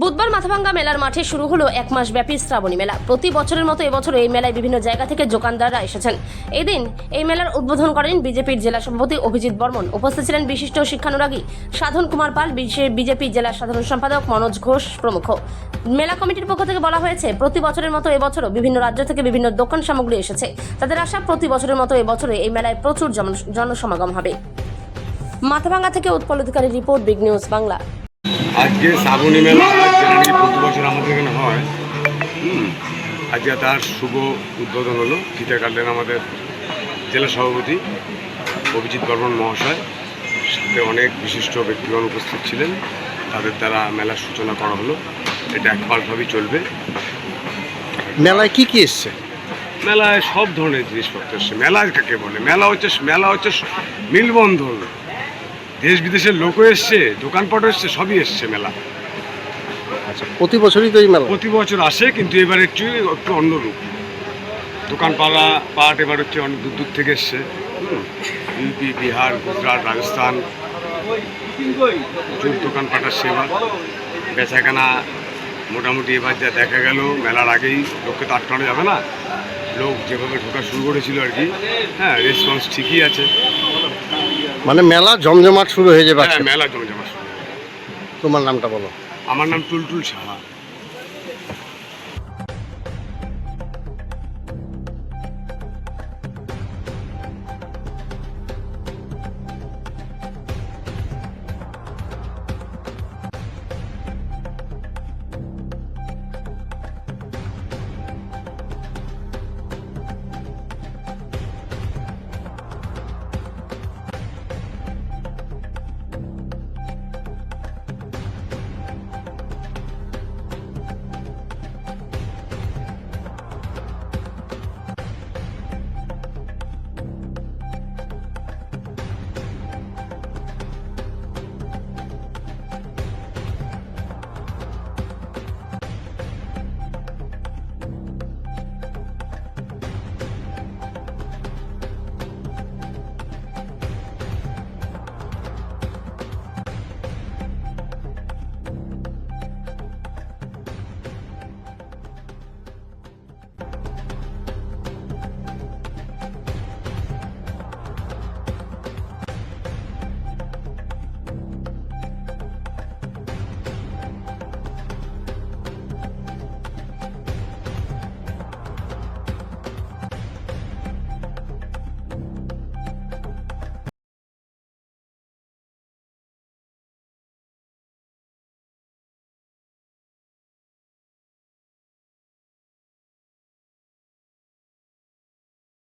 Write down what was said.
বুধবার মাথাভাঙ্গা মেলার মাঠে শুরু হলো এক মাস ব্যাপী শ্রাবণী মেলা। প্রতি বছরের মতো এবছর এই মেলায় বিভিন্ন জায়গা থেকে দোকানদাররা এসেছেন। এদিন এই মেলার উদ্বোধন করেন বিজেপির জেলা সভাপতি অভিজিৎ বর্মন। উপস্থিত ছিলেন বিশিষ্ট শিক্ষানুরাগী সাধন কুমার পাল, বিজেপি জেলা সাধারণ সম্পাদক মনোজ ঘোষ প্রমুখ। মেলা কমিটির পক্ষ থেকে বলা হয়েছে, প্রতি বছরের মতো এবছরও বিভিন্ন রাজ্য থেকে বিভিন্ন দোকান সামগ্রী এসেছে। তাদের আশা, প্রতি বছরের মতো এবছরে এই মেলায় প্রচুর জনসমাগম হবে। মাথাভাঙ্গা থেকে উৎপল অধিকারী রিপোর্ট, বিগ নিউজ বাংলা। আজকে শ্রাবণী মেলা যেটা নাকি প্রতি বছর আমাদের এখানে হয়, আজকে তার শুভ উদ্বোধন হলো। ফিতা কাটলেন আমাদের জেলা সভাপতি অভিজিৎ বর্মন মহাশয়, সাথে অনেক বিশিষ্ট ব্যক্তিগণ উপস্থিত ছিলেন। তাদের দ্বারা মেলার সূচনা করা হলো। এটা একপালভাবেই চলবে। মেলায় কি কি এসছে? মেলায় সব ধরনের জিনিসপত্র এসছে। মেলা কাকে বলে? মেলা হচ্ছে মিলবন্ধন। দেশ বিদেশের লোকও এসছে, দোকানপাটও এসছে, সবই এসছে মেলা। আচ্ছা, প্রতি বছরই তো এই মেলা? প্রতি বছর আসে, কিন্তু এবার একটু অন্যরূপ। পাট এবার হচ্ছে অনেক দূর দূর থেকে এসছে। ইউপি, বিহার, গুজরাট, রাজস্থান, প্রচুর দোকানপাট আসছে। এবার বেচাকেনা মোটামুটি এবার যা দেখা গেল, মেলার আগেই লোককে তো আটকানো যাবে না। লোক যেভাবে ঢোকা শুরু করেছিল আর কি, রেসপন্স ঠিকই আছে। মানে মেলা জমজমাট শুরু হয়ে যাবে? মেলা জমজমা শুরু। তোমার নামটা বলো। আমার নাম টুলটুল সাহা।